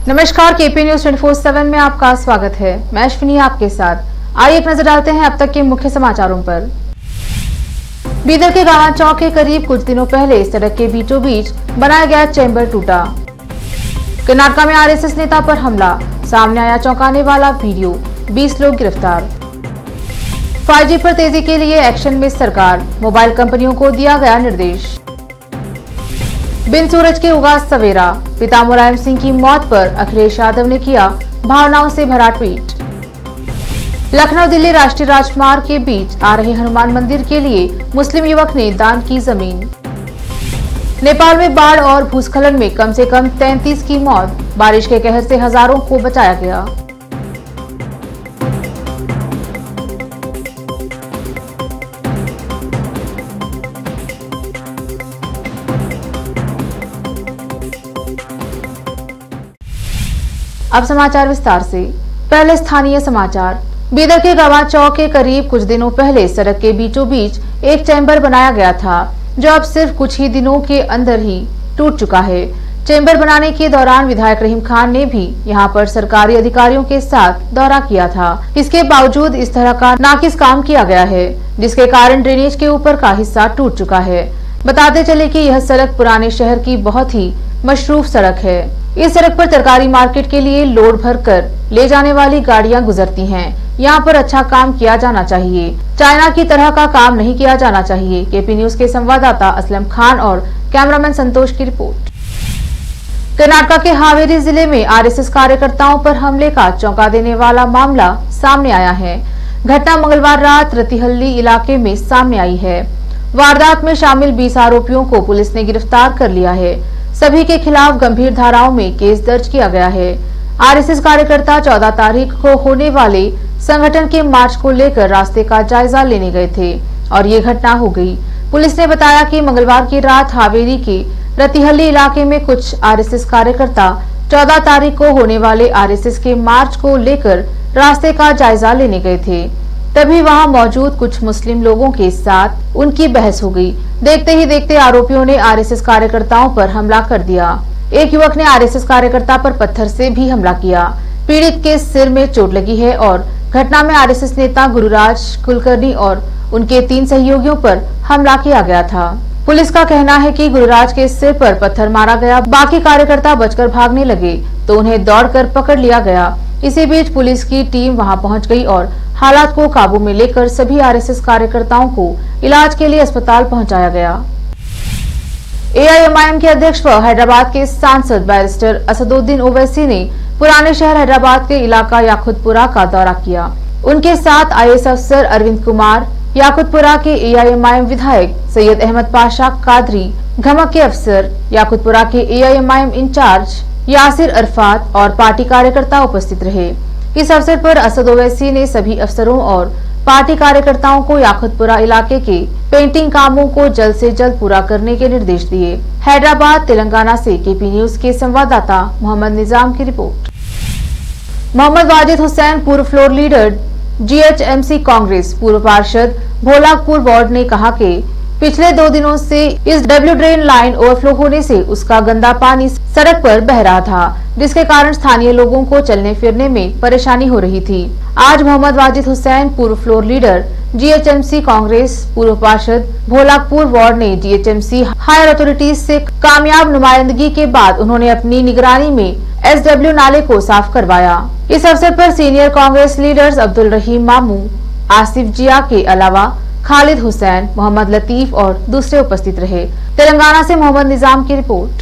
नमस्कार, KP news 24/7 में आपका स्वागत है। मैं अश्विनी आपके साथ। आइए एक नजर डालते हैं अब तक के मुख्य समाचारों पर। बीदर के गावा चौक के करीब कुछ दिनों पहले सड़क के बीचों बीच बनाया गया चैम्बर टूटा। कर्नाटक में आरएसएस नेता पर हमला, सामने आया चौंकाने वाला वीडियो, 20 लोग गिरफ्तार। 5G पर तेजी के लिए एक्शन में सरकार, मोबाइल कंपनियों को दिया गया निर्देश। बिन सूरज के उगा सवेरा, पिता मुलायम सिंह की मौत पर अखिलेश यादव ने किया भावनाओं से भरा ट्वीट। लखनऊ दिल्ली राष्ट्रीय राजमार्ग के बीच आ रहे हनुमान मंदिर के लिए मुस्लिम युवक ने दान की जमीन। नेपाल में बाढ़ और भूस्खलन में कम से कम 33 की मौत, बारिश के कहर से हजारों को बचाया गया। अब समाचार विस्तार से। पहले स्थानीय समाचार। बीदर के गवा चौक के करीब कुछ दिनों पहले सड़क के बीचों बीच एक चैम्बर बनाया गया था, जो अब सिर्फ कुछ ही दिनों के अंदर ही टूट चुका है। चैम्बर बनाने के दौरान विधायक रहीम खान ने भी यहां पर सरकारी अधिकारियों के साथ दौरा किया था। इसके बावजूद इस तरह का नाकिस काम किया गया है, जिसके कारण ड्रेनेज के ऊपर का हिस्सा टूट चुका है। बताते चले कि यह सड़क पुराने शहर की बहुत ही मशरूफ सड़क है। इस सड़क पर तरकारी मार्केट के लिए लोड भरकर ले जाने वाली गाड़ियां गुजरती हैं। यहाँ पर अच्छा काम किया जाना चाहिए, चाइना की तरह का काम नहीं किया जाना चाहिए। केपी न्यूज के संवाददाता असलम खान और कैमरामैन संतोष की रिपोर्ट। कर्नाटक के हावेरी जिले में आरएसएस कार्यकर्ताओं पर हमले का चौंका देने वाला मामला सामने आया है। घटना मंगलवार रात रतिहल्ली इलाके में सामने आई है। वारदात में शामिल 20 आरोपियों को पुलिस ने गिरफ्तार कर लिया है। सभी के खिलाफ गंभीर धाराओं में केस दर्ज किया गया है। आरएसएस कार्यकर्ता 14 तारीख को होने वाले संगठन के मार्च को लेकर रास्ते का जायजा लेने गए थे और ये घटना हो गई। पुलिस ने बताया कि मंगलवार की रात हावेरी के रतिहल्ली इलाके में कुछ आरएसएस कार्यकर्ता 14 तारीख को होने वाले आरएसएस के मार्च को लेकर रास्ते का जायजा लेने गए थे। तभी वहां मौजूद कुछ मुस्लिम लोगों के साथ उनकी बहस हो गई। देखते ही देखते आरोपियों ने आरएसएस कार्यकर्ताओं पर हमला कर दिया। एक युवक ने आरएसएस कार्यकर्ता पर पत्थर से भी हमला किया। पीड़ित के सिर में चोट लगी है और घटना में आरएसएस नेता गुरुराज कुलकर्णी और उनके 3 सहयोगियों पर हमला किया गया था। पुलिस का कहना है कि गुरुराज के सिर पर पत्थर मारा गया। बाकी कार्यकर्ता बचकर भागने लगे तो उन्हें दौड़कर पकड़ लिया गया। इसी बीच पुलिस की टीम वहां पहुंच गई और हालात को काबू में लेकर सभी आरएसएस कार्यकर्ताओं को इलाज के लिए अस्पताल पहुंचाया गया। एआईएमआईएम के अध्यक्ष व हैदराबाद के सांसद बैरिस्टर असदुद्दीन ओवैसी ने पुराने शहर हैदराबाद के इलाका याकुतपुरा का दौरा किया। उनके साथ आईएएस अफसर अरविंद कुमार, याकुतपुरा के एआईएमआईएम विधायक सैयद अहमद पाशा कादरी, घमक के अफसर, याकुतपुरा के एआईएमआईएम इंचार्ज यासिर अरफात और पार्टी कार्यकर्ता उपस्थित रहे। इस अवसर पर असद ओवैसी ने सभी अफसरों और पार्टी कार्यकर्ताओं को याकुतपुरा इलाके के पेंटिंग कामों को जल्द से जल्द पूरा करने के निर्देश दिए। हैदराबाद तेलंगाना से केपी न्यूज के संवाददाता मोहम्मद निजाम की रिपोर्ट। मोहम्मद वाजिद हुसैन, पूर्व फ्लोर लीडर जीएचएमसी कांग्रेस, पूर्व पार्षद भोलाकपुर वार्ड ने कहा कि पिछले 2 दिनों से इस डब्ल्यू ड्रेन लाइन ओवरफ्लो होने से उसका गंदा पानी सड़क पर बह रहा था, जिसके कारण स्थानीय लोगों को चलने फिरने में परेशानी हो रही थी। आज मोहम्मद वाजिद हुसैन, पूर्व फ्लोर लीडर जीएचएमसी कांग्रेस, पूर्व पार्षद भोलाकपुर वार्ड ने जीएचएमसी हायर अथॉरिटीज से कामयाब नुमाइंदगी के बाद उन्होंने अपनी निगरानी में एसडब्ल्यू नाले को साफ करवाया। इस अवसर पर सीनियर कांग्रेस लीडर्स अब्दुल रहीम मामू, आसिफ जिया के अलावा खालिद हुसैन, मोहम्मद लतीफ और दूसरे उपस्थित रहे। तेलंगाना से मोहम्मद निजाम की रिपोर्ट।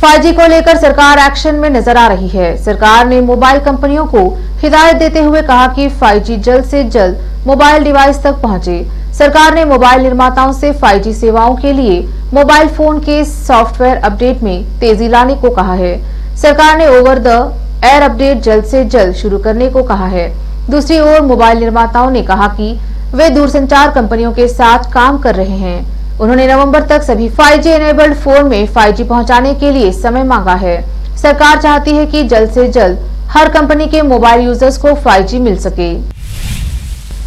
5G को लेकर सरकार एक्शन में नजर आ रही है। सरकार ने मोबाइल कंपनियों को हिदायत देते हुए कहा कि 5G जल्द से जल्द मोबाइल डिवाइस तक पहुंचे। सरकार ने मोबाइल निर्माताओं से 5G सेवाओं के लिए मोबाइल फोन के सॉफ्टवेयर अपडेट में तेजी लाने को कहा है। सरकार ने ओवर द एयर अपडेट जल्द से जल्द शुरू करने को कहा है। दूसरी ओर मोबाइल निर्माताओं ने कहा कि वे दूरसंचार कंपनियों के साथ काम कर रहे हैं। उन्होंने नवंबर तक सभी 5G एनेबल्ड फोन में 5G पहुंचाने के लिए समय मांगा है। सरकार चाहती है कि जल्द से जल्द हर कंपनी के मोबाइल यूजर्स को 5G मिल सके।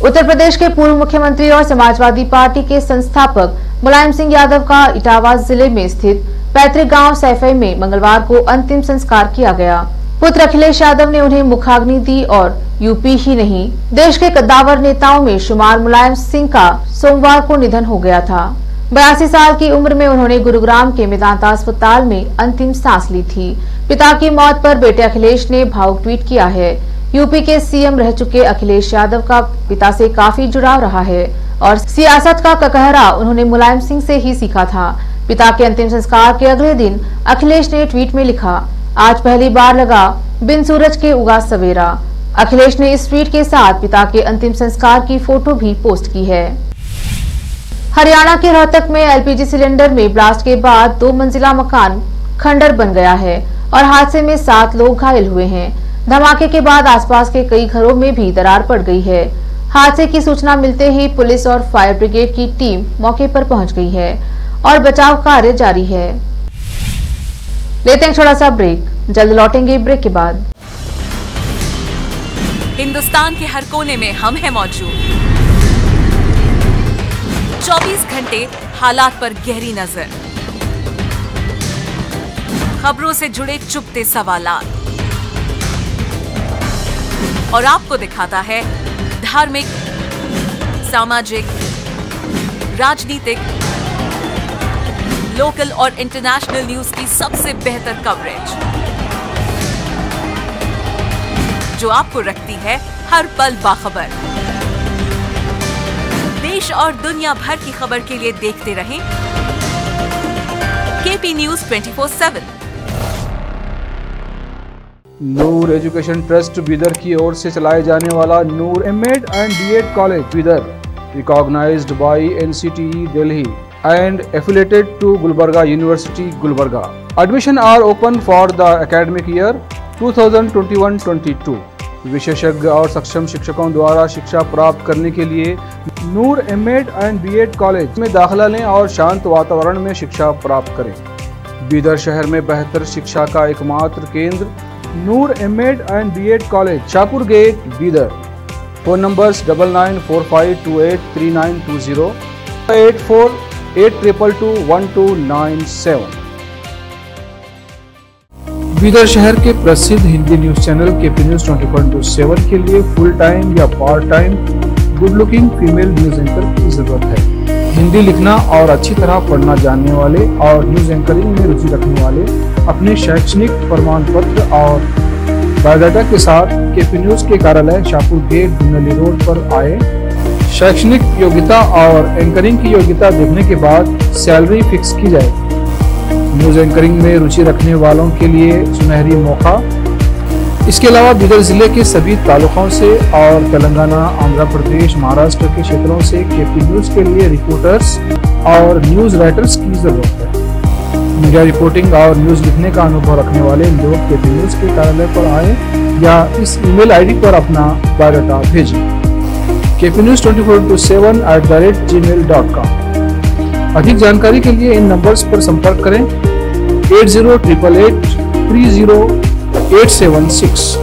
उत्तर प्रदेश के पूर्व मुख्यमंत्री और समाजवादी पार्टी के संस्थापक मुलायम सिंह यादव का इटावा जिले में स्थित पैतृक गांव सैफई में मंगलवार को अंतिम संस्कार किया गया। पुत्र अखिलेश यादव ने उन्हें मुखाग्नि दी और यूपी ही नहीं, देश के कद्दावर नेताओं में शुमार मुलायम सिंह का सोमवार को निधन हो गया था। 82 साल की उम्र में उन्होंने गुरुग्राम के मेदांता अस्पताल में अंतिम सांस ली थी। पिता की मौत पर बेटे अखिलेश ने भावुक ट्वीट किया है। यूपी के सीएम रह चुके अखिलेश यादव का पिता से काफी जुड़ाव रहा है और सियासत का ककहरा उन्होंने मुलायम सिंह से ही सीखा था। पिता के अंतिम संस्कार के अगले दिन अखिलेश ने ट्वीट में लिखा, आज पहली बार लगा बिन सूरज के उगा सवेरा। अखिलेश ने इस ट्वीट के साथ पिता के अंतिम संस्कार की फोटो भी पोस्ट की है। हरियाणा के रोहतक में एलपीजी सिलेंडर में ब्लास्ट के बाद 2 मंजिला मकान खंडर बन गया है और हादसे में 7 लोग घायल हुए हैं। धमाके के बाद आसपास के कई घरों में भी दरार पड़ गई है। हादसे की सूचना मिलते ही पुलिस और फायर ब्रिगेड की टीम मौके पर पहुंच गई है और बचाव कार्य जारी है। लेते हैं छोटा सा ब्रेक, जल्द लौटेंगे ब्रेक के बाद। हिंदुस्तान के हर कोने में हम हैं मौजूद। 24 घंटे हालात पर गहरी नजर, खबरों से जुड़े चुपते सवालात और आपको दिखाता है धार्मिक, सामाजिक, राजनीतिक, लोकल और इंटरनेशनल न्यूज की सबसे बेहतर कवरेज जो आपको रखती है हर पल बाखबर। देश और दुनिया भर की खबर के लिए देखते रहें KP news 24/7। Noor education trust Bidar की ओर से चलाए जाने वाला Noor MEd and BEd college Bidar, recognised by NCTE Delhi and affiliated to Gulbarga University, Gulbarga. Admission are open for the academic year 2021-22. विशेषज्ञ और सक्षम शिक्षकों द्वारा शिक्षा प्राप्त करने के लिए नूर एमएड एंड बीएड कॉलेज में दाखिला लें और शांत वातावरण में शिक्षा प्राप्त करें। बीदर शहर में बेहतर शिक्षा का एकमात्र केंद्र Noor MEd and BEd college, Shahpur gate, Bidar. Phone numbers 9945283920, 8482221297। Bidar शहर के प्रसिद्ध Hindi news channel KP news 24/7 के लिए फुल टाइम या part time good looking female news anchor की जरूरत है। हिंदी लिखना और अच्छी तरह पढ़ना जानने वाले और न्यूज एंकरिंग में रुचि रखने वाले अपने शैक्षणिक प्रमाण पत्र और बायोडाटा के साथ केपी न्यूज के कार्यालय शाहपुर गेट, दुनली रोड पर आए। शैक्षणिक योग्यता और एंकरिंग की योग्यता देखने के बाद सैलरी फिक्स की जाएगी। न्यूज एंकरिंग में रुचि रखने वालों के लिए सुनहरी मौका। इसके अलावा बीदर जिले के सभी तालुकों से और तेलंगाना, आंध्र प्रदेश, महाराष्ट्र के क्षेत्रों से केपी न्यूज के लिए रिपोर्टर्स और न्यूज राइटर्स की जरूरत है। मीडिया रिपोर्टिंग और न्यूज लिखने का अनुभव रखने वाले लोग केपी न्यूज के कार्यालय पर आए या इस ईमेल आईडी पर अपना बायोडाटा भेजें। kpnews24/7@gmail.com। अधिक जानकारी के लिए इन नंबर्स पर संपर्क करें 8088830876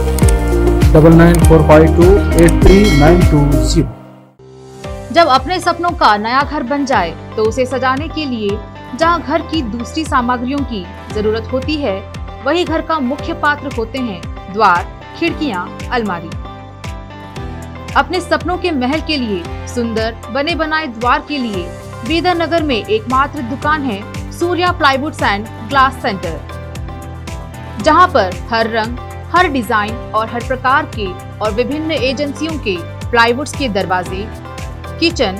9945283920। जब अपने सपनों का नया घर बन जाए तो उसे सजाने के लिए जहां घर की दूसरी सामग्रियों की जरूरत होती है, वही घर का मुख्य पात्र होते हैं द्वार, खिड़कियां, अलमारी। अपने सपनों के महल के लिए सुंदर बने बनाए द्वार के लिए बीदर नगर में एकमात्र दुकान है Surya plywoods and glass centre, जहां पर हर रंग, हर डिजाइन और हर प्रकार के और विभिन्न एजेंसियों के प्लाईवुड्स के दरवाजे, किचन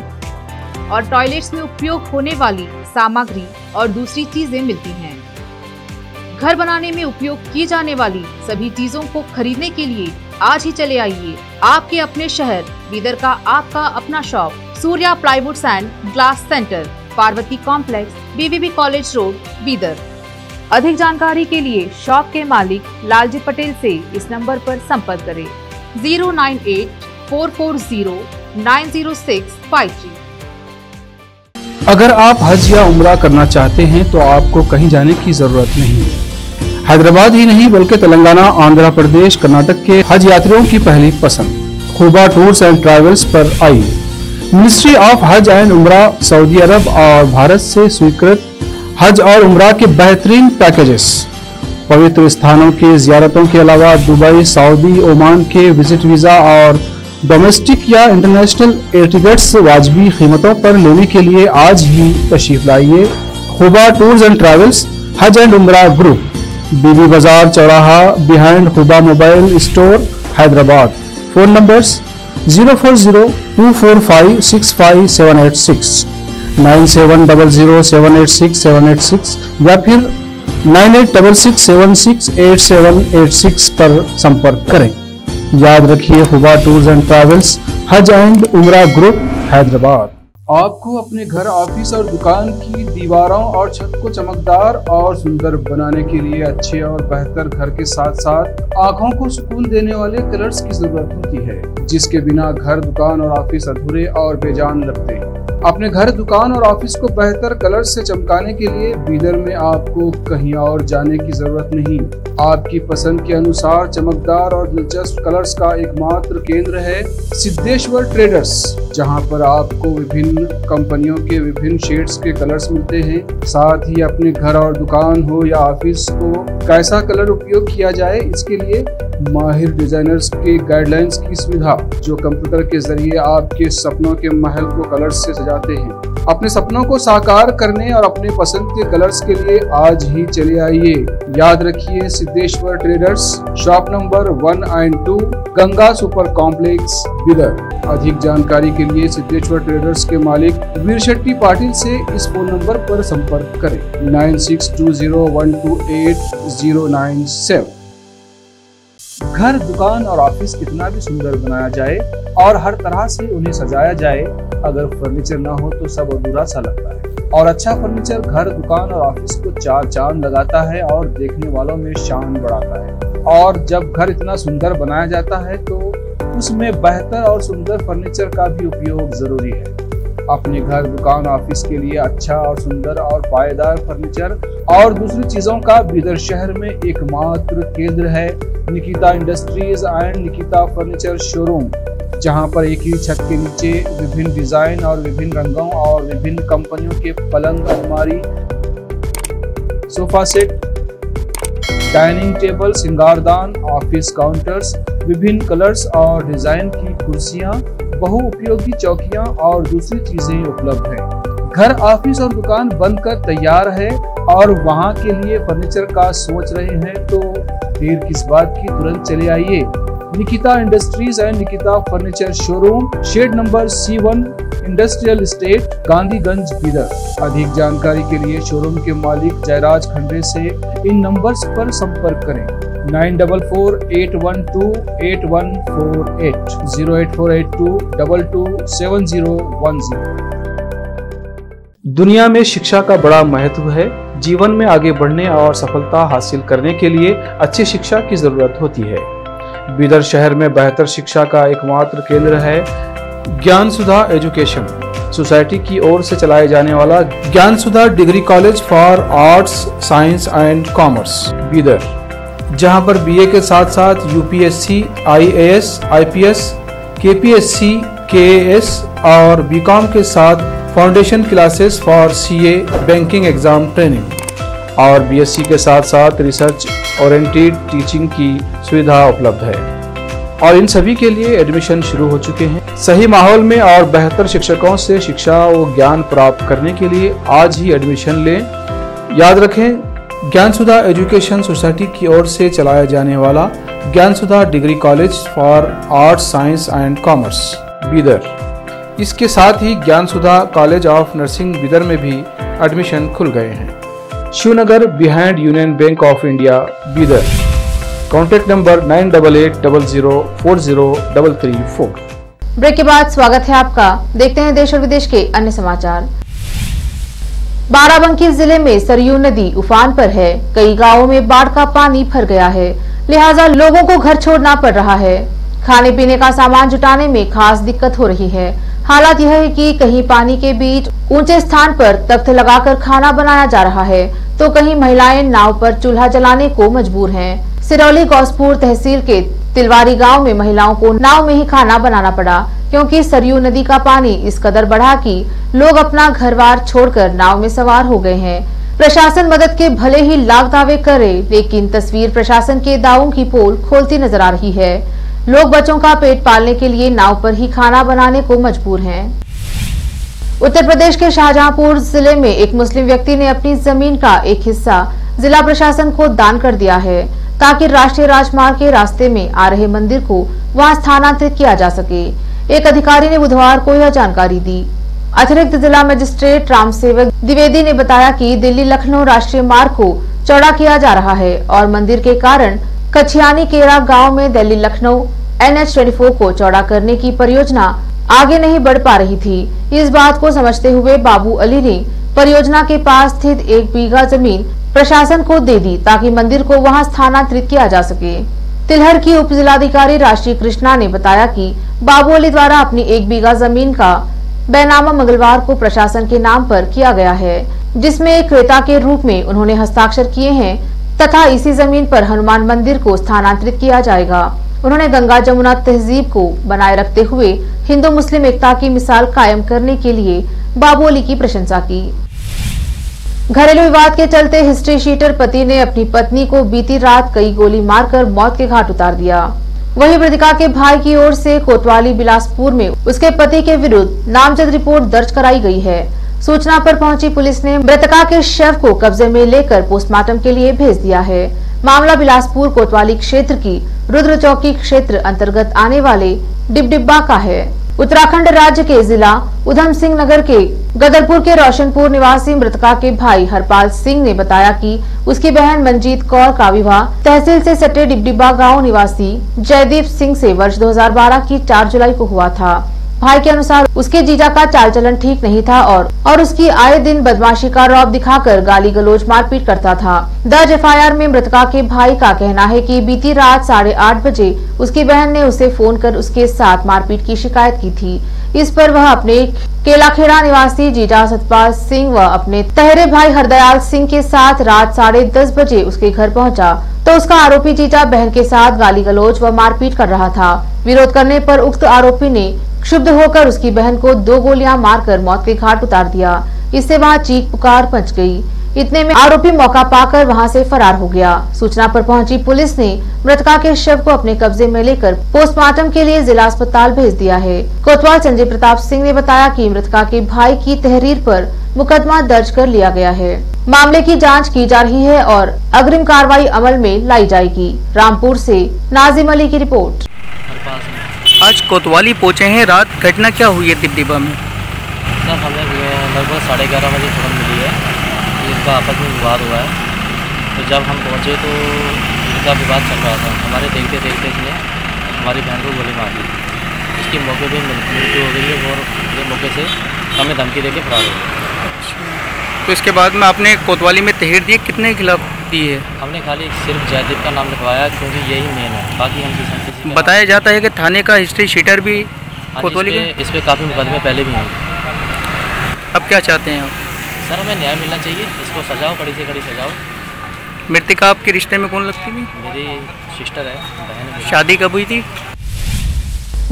और टॉयलेट्स में उपयोग होने वाली सामग्री और दूसरी चीजें मिलती हैं। घर बनाने में उपयोग की जाने वाली सभी चीजों को खरीदने के लिए आज ही चले आइए आपके अपने शहर बीदर का आपका अपना shop Surya plywoods and glass centre, Parvati complex, BVB college road, Bidar. अधिक जानकारी के लिए शॉप के मालिक लालजी पटेल से इस नंबर पर संपर्क करें 09844090653। अगर आप हज या उम्रा करना चाहते हैं तो आपको कहीं जाने की जरूरत नहीं है। हैदराबाद ही नहीं बल्कि तेलंगाना, आंध्र प्रदेश, कर्नाटक के हज यात्रियों की पहली पसंद खुबा टूर्स एंड ट्रैवल्स पर आइए। मिनिस्ट्री ऑफ हज एंड उम्रा, सऊदी अरब और भारत से स्वीकृत हज और उम्रा के बेहतरीन पैकेजेस, पवित्र स्थानों की ज़ियारतों के अलावा दुबई, सऊदी, ओमान के विजिट वीज़ा और डोमेस्टिक या इंटरनेशनल एयर टिकट्स वाजबी कीमतों पर लेने के लिए आज ही तशरीफ लाइए। Khuba tours and travels, Hajj and Umrah group, BB Bazaar चौराहा, behind Khuba mobile store, Hyderabad. Phone numbers 04024565786, 9700786786 या फिर 9866768786 पर संपर्क करें। याद रखिए, खुबा tours and travels, Hajj and Umrah group, Hyderabad. आपको अपने घर, ऑफिस और दुकान की दीवारों और छत को चमकदार और सुंदर बनाने के लिए अच्छे और बेहतर घर के साथ साथ आंखों को सुकून देने वाले कलर्स की जरूरत होती है, जिसके बिना घर, दुकान और ऑफिस अधूरे और बेजान लगते हैं। अपने घर, दुकान और ऑफिस को बेहतर कलर से चमकाने के लिए बीदर में आपको कहीं और जाने की जरूरत नहीं। आपकी पसंद के अनुसार चमकदार और दिलचस्प कलर्स का एकमात्र केंद्र है सिद्धेश्वर ट्रेडर्स, जहां पर आपको विभिन्न कंपनियों के विभिन्न शेड्स के कलर्स मिलते हैं। साथ ही अपने घर और दुकान हो या ऑफिस को कैसा कलर उपयोग किया जाए, इसके लिए माहिर डिजाइनर्स के गाइडलाइंस की सुविधा, जो कंप्यूटर के जरिए आपके सपनों के महल को कलर्स से सजाते हैं। अपने सपनों को साकार करने और अपने पसंद के कलर्स के लिए आज ही चले आइए। याद रखिए, Siddheshwar traders, shop number 1 and 2, Ganga super complex, Bidar. अधिक जानकारी के लिए सिद्धेश्वर ट्रेडर्स के मालिक वीर शेट्टी पाटिल से इस फोन नंबर पर संपर्क करें 9620128097। घर, दुकान और ऑफिस कितना भी सुंदर बनाया जाए और हर तरह से उन्हें सजाया जाए, अगर फर्नीचर ना हो तो सब अधूरा सा लगता है। और अच्छा फर्नीचर घर, दुकान और ऑफिस को चार चांद लगाता है और देखने वालों में शान बढ़ाता है। और जब घर इतना सुंदर बनाया जाता है तो उसमें बेहतर और सुंदर फर्नीचर का भी उपयोग जरूरी है। अपने घर, दुकान, ऑफिस के लिए अच्छा और सुंदर और पायदार फर्नीचर और दूसरी चीजों का बिदर शहर में एकमात्र केंद्र है Nikita industries and Nikita furniture showroom, जहां पर एक ही छत के नीचे विभिन्न डिजाइन और विभिन्न रंगों और विभिन्न कंपनियों के पलंग, अलमारी, सोफा सेट, डाइनिंग टेबल, सिंगारदान, ऑफिस काउंटर्स, विभिन्न कलर्स और डिजाइन की कुर्सियां, बहुउपयोगी चौकियां और दूसरी चीजें उपलब्ध हैं। घर, ऑफिस और दुकान बनकर तैयार है और वहां के लिए फर्नीचर का सोच रहे हैं तो देर किस बात की, तुरंत चले आइए। Nikita industries and Nikita furniture showroom, shed number C1, industrial estate, Gandhiganj, Bidar. अधिक जानकारी के लिए शोरूम के मालिक जयराज खंडे से इन नंबर्स पर संपर्क करें 9448128148, 08482227010। दुनिया में शिक्षा का बड़ा महत्व है। जीवन में आगे बढ़ने और सफलता हासिल करने के लिए अच्छी शिक्षा की जरूरत होती है। बिदर शहर में बेहतर शिक्षा का एकमात्र केंद्र है ज्ञान सुधा एजुकेशन सोसाइटी की ओर से चलाए जाने वाला Gyan Sudha degree college for arts, science and commerce, Bidar, जहां पर BA के साथ साथ UPSC, IAS, IPS, KPSC, KAS और BCom के साथ foundation classes for CA, banking exam training और BSc के साथ साथ रिसर्च ओरिएंटेड टीचिंग की सुविधा उपलब्ध है और इन सभी के लिए एडमिशन शुरू हो चुके हैं। सही माहौल में और बेहतर शिक्षकों से शिक्षा व ज्ञान प्राप्त करने के लिए आज ही एडमिशन लें। याद रखें, ज्ञान सुधा एजुकेशन सोसाइटी की ओर से चलाया जाने वाला Gyan Sudha degree college for arts, science and commerce, Bidar. इसके साथ ही Gyan Sudha college of nursing Bidar में भी एडमिशन खुल गए हैं। Shivnagar, behind union bank of India, Bidar. Contact number 988800403334। Break के बाद स्वागत है आपका। देखते हैं देश और विदेश के अन्य समाचार। बाराबंकी जिले में सरयू नदी उफान पर है। कई गांवों में बाढ़ का पानी भर गया है, लिहाजा लोगों को घर छोड़ना पड़ रहा है। खाने पीने का सामान जुटाने में खास दिक्कत हो रही है। हालात यह है कि कहीं पानी के बीच ऊंचे स्थान पर तख्त लगाकर खाना बनाया जा रहा है, तो कहीं महिलाएं नाव पर चूल्हा जलाने को मजबूर हैं। सिरौली गौसपुर तहसील के तिलवारी गांव में महिलाओं को नाव में ही खाना बनाना पड़ा, क्योंकि सरयू नदी का पानी इस कदर बढ़ा कि लोग अपना घर-बार छोड़कर नाव में सवार हो गए हैं। प्रशासन मदद के भले ही लाख दावे करे, लेकिन तस्वीर प्रशासन के दावों की पोल खोलती नजर आ रही है। लोग बच्चों का पेट पालने के लिए नाव पर ही खाना बनाने को मजबूर हैं। उत्तर प्रदेश के शाहजहांपुर जिले में एक मुस्लिम व्यक्ति ने अपनी जमीन का एक हिस्सा जिला प्रशासन को दान कर दिया है, ताकि राष्ट्रीय राजमार्ग के रास्ते में आ रहे मंदिर को वहां स्थानांतरित किया जा सके। एक अधिकारी ने बुधवार को यह जानकारी दी। अतिरिक्त जिला मजिस्ट्रेट रामसेवक द्विवेदी ने बताया कि दिल्ली लखनऊ राष्ट्रीय मार्ग को चौड़ा किया जा रहा है और मंदिर के कारण कछियानी केरा गांव में दिल्ली लखनऊ NH24 को चौड़ा करने की परियोजना आगे नहीं बढ़ पा रही थी। इस बात को समझते हुए बाबू अली ने परियोजना के पास स्थित 1 बीघा जमीन प्रशासन को दे दी, ताकि मंदिर को वहां स्थानांतरित किया जा सके। तिलहर की उप जिलाधिकारी राशि कृष्णा ने बताया कि बाबू अली द्वारा अपनी 1 बीघा जमीन का बैनामा मंगलवार को प्रशासन के नाम पर किया गया है, जिसमें एक क्रेता के रूप में उन्होंने हस्ताक्षर किए हैं तथा इसी जमीन पर हनुमान मंदिर को स्थानांतरित किया जाएगा। उन्होंने गंगा जमुना तहजीब को बनाए रखते हुए हिंदू मुस्लिम एकता की मिसाल कायम करने के लिए बाबू अली की प्रशंसा की। घरेलू विवाद के चलते हिस्ट्री शीटर पति ने अपनी पत्नी को बीती रात कई गोली मारकर मौत के घाट उतार दिया। वहीं मृतका के भाई की ओर से कोतवाली बिलासपुर में उसके पति के विरुद्ध नामजद रिपोर्ट दर्ज कराई गई है। सूचना पर पहुंची पुलिस ने मृतका के शव को कब्जे में लेकर पोस्टमार्टम के लिए भेज दिया है। मामला बिलासपुर कोतवाली क्षेत्र की रुद्र चौकी क्षेत्र अंतर्गत आने वाले डिबडिब्बा का है। उत्तराखंड राज्य के जिला उधम सिंह नगर के गदरपुर के रोशनपुर निवासी मृतका के भाई हरपाल सिंह ने बताया कि उसकी बहन मंजीत कौर का विवाह तहसील से सटे डिबडिब्बा गांव निवासी जयदीप सिंह से वर्ष 2012 की 4 जुलाई को हुआ था। भाई के अनुसार उसके जीजा का चाल चलन ठीक नहीं था और उसकी आए दिन बदमाशी का रौब दिखाकर गाली गलौज मारपीट करता था। दर्ज FIR में मृतका के भाई का कहना है कि बीती रात 8:30 बजे उसकी बहन ने उसे फोन कर उसके साथ मारपीट की शिकायत की थी। इस पर वह अपने केलाखेड़ा निवासी जीजा सतपाल सिंह व अपने तहरे भाई हरदयाल सिंह के साथ रात 10:30 बजे उसके घर पहुंचा, तो उसका आरोपी जीजा बहन के साथ गाली गलौज व मारपीट कर रहा था। विरोध करने पर उक्त आरोपी ने क्षुब्ध होकर उसकी बहन को 2 गोलियां मारकर मौत के घाट उतार दिया। इससे वहां चीख पुकार मच गई। इतने में आरोपी मौका पाकर वहां से फरार हो गया। सूचना पर पहुंची पुलिस ने मृतका के शव को अपने कब्जे में लेकर पोस्टमार्टम के लिए जिला अस्पताल भेज दिया है। कोतवाल संजय प्रताप सिंह ने बताया कि मृतका के भाई की तहरीर पर मुकदमा दर्ज कर लिया गया है। मामले की जांच की जा रही है और अग्रिम कार्रवाई अमल में लाई जाएगी। रामपुर से नाजिम अली की रिपोर्ट। आज कोतवाली पहुंचे हैं, रात घटना क्या हुई है डिबडिब्बा में? सर हमें लगभग 11:30 बजे खबर मिली है कि इनका आपस में विवाद हुआ है। तो जब हम पहुंचे तो इनका विवाद चल रहा था। हमारे देखते देखते इसने हमारी बहन को गोली मार दी। इसकी मौके पर मृत्यु हो गई है और ये मौके से हमें धमकी देके फरार हो गए। तो इसके बाद में आपने कोतवाली में तहरीर दी, कितने के खिलाफ दी है? हमने खाली सिर्फ जयदीप का नाम लिखवाया क्योंकि यही मेन है, बाकी हम किसी बताया जाता है कि थाने का हिस्ट्री शीटर भी कोतवाली में इस पे काफ़ी मुकदमे पहले भी हैं। अब क्या चाहते हैं आप? सर हमें न्याय मिलना चाहिए, इसको सजाओ, कड़ी से कड़ी सजाओ। मृतिका आपके रिश्ते में कौन लगती थी? मेरी सिस्टर है, बहन है। शादी कब हुई थी?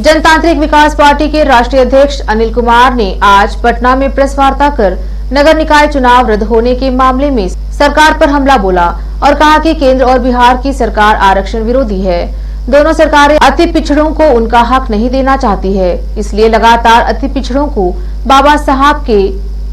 जनतांत्रिक विकास पार्टी के राष्ट्रीय अध्यक्ष अनिल कुमार ने आज पटना में प्रेस वार्ता कर नगर निकाय चुनाव रद्द होने के मामले में सरकार पर हमला बोला और कहा कि केंद्र और बिहार की सरकार आरक्षण विरोधी है। दोनों सरकारें अति पिछड़ों को उनका हक नहीं देना चाहती है, इसलिए लगातार अति पिछड़ों को बाबा साहब के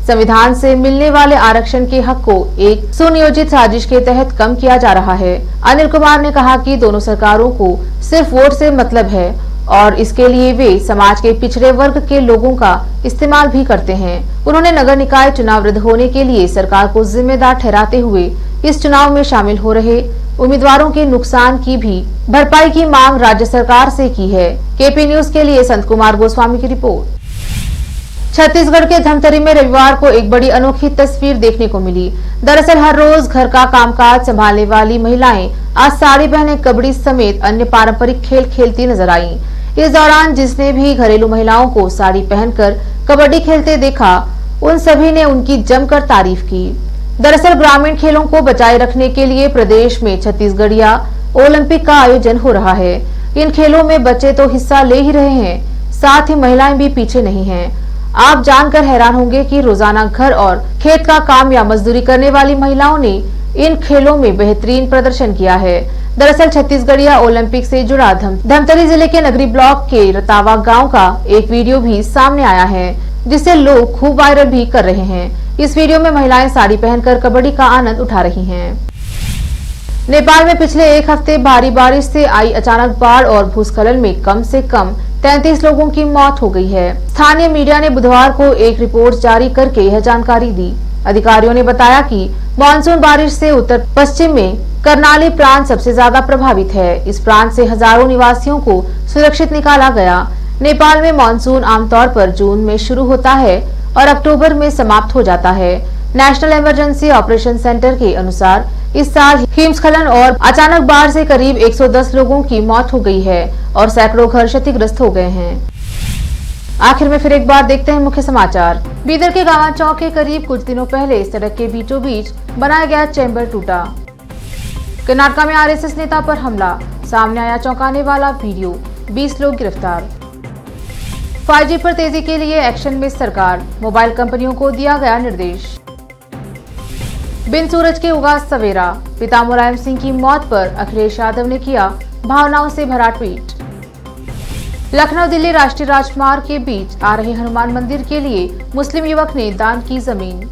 संविधान से मिलने वाले आरक्षण के हक को एक सुनियोजित साजिश के तहत कम किया जा रहा है। अनिल कुमार ने कहा कि दोनों सरकारों को सिर्फ वोट से मतलब है और इसके लिए वे समाज के पिछड़े वर्ग के लोगों का इस्तेमाल भी करते हैं। उन्होंने नगर निकाय चुनाव रद्द होने के लिए सरकार को जिम्मेदार ठहराते हुए इस चुनाव में शामिल हो रहे उम्मीदवारों के नुकसान की भी भरपाई की मांग राज्य सरकार से की है। केपी न्यूज के लिए संत कुमार गोस्वामी की रिपोर्ट। छत्तीसगढ़ के धमतरी में रविवार को एक बड़ी अनोखी तस्वीर देखने को मिली। दरअसल हर रोज घर का कामकाज संभालने वाली महिलाएं आज साड़ी पहने कबड्डी समेत अन्य पारंपरिक खेल खेलती नजर आईं। इस दौरान जिसने भी घरेलू महिलाओं को साड़ी पहनकर कबड्डी खेलते देखा, उन सभी ने उनकी जमकर तारीफ की। दरअसल ग्रामीण खेलों को बचाए रखने के लिए प्रदेश में छत्तीसगढ़िया ओलंपिक का आयोजन हो रहा है। इन खेलों में बच्चे तो हिस्सा ले ही रहे हैं, साथ ही महिलाएं भी पीछे नहीं हैं। आप जानकर हैरान होंगे कि रोजाना घर और खेत का काम या मजदूरी करने वाली महिलाओं ने इन खेलों में बेहतरीन प्रदर्शन किया है। दरअसल छत्तीसगढ़िया ओलंपिक से जुड़ा धमतरी जिले के नगरी ब्लॉक के रतावा गांव का एक वीडियो भी सामने आया है, जिसे लोग खूब वायरल भी कर रहे हैं। इस वीडियो में महिलाएं साड़ी पहनकर कबड्डी का आनंद उठा रही हैं। नेपाल में पिछले एक हफ्ते भारी बारिश से आई अचानक बाढ़ और भूस्खलन में कम से कम 33 लोगों की मौत हो गई है। स्थानीय मीडिया ने बुधवार को एक रिपोर्ट जारी करके यह जानकारी दी। अधिकारियों ने बताया कि मानसून बारिश से उत्तर पश्चिम में करनाली प्रांत सबसे ज्यादा प्रभावित है। इस प्रांत से हजारों निवासियों को सुरक्षित निकाला गया। नेपाल में मानसून आमतौर पर जून में शुरू होता है और अक्टूबर में समाप्त हो जाता है। नेशनल इमरजेंसी ऑपरेशन सेंटर के अनुसार इस साल हिमस्खलन और अचानक बाढ़ से करीब 110 लोगों की मौत हो गई है और सैकड़ों घर क्षतिग्रस्त हो गए हैं। आखिर में फिर एक बार देखते हैं मुख्य समाचार। बीदर के गावा चौक के करीब कुछ दिनों पहले सड़क के बीचों बीच बनाया गया चैम्बर टूटा। कर्नाटक में आरएसएस नेता पर हमला, सामने आया चौंकाने वाला वीडियो, 20 लोग गिरफ्तार। 5G पर तेजी के लिए एक्शन में सरकार, मोबाइल कंपनियों को दिया गया निर्देश। बिन सूरज के उगा सवेरा, पिता मुलायम सिंह की मौत पर अखिलेश यादव ने किया भावनाओं से भरा ट्वीट। लखनऊ दिल्ली राष्ट्रीय राजमार्ग के बीच आ रहे हनुमान मंदिर के लिए मुस्लिम युवक ने दान की जमीन।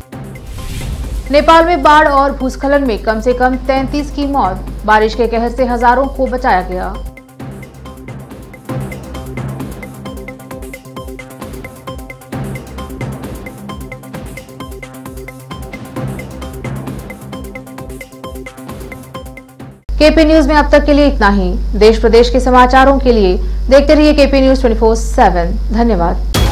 नेपाल में बाढ़ और भूस्खलन में कम से कम 33 की मौत, बारिश के कहर से हजारों को बचाया गया। केपी न्यूज में अब तक के लिए इतना ही। देश प्रदेश के समाचारों के लिए देखते रहिए केपी न्यूज 24/7। धन्यवाद।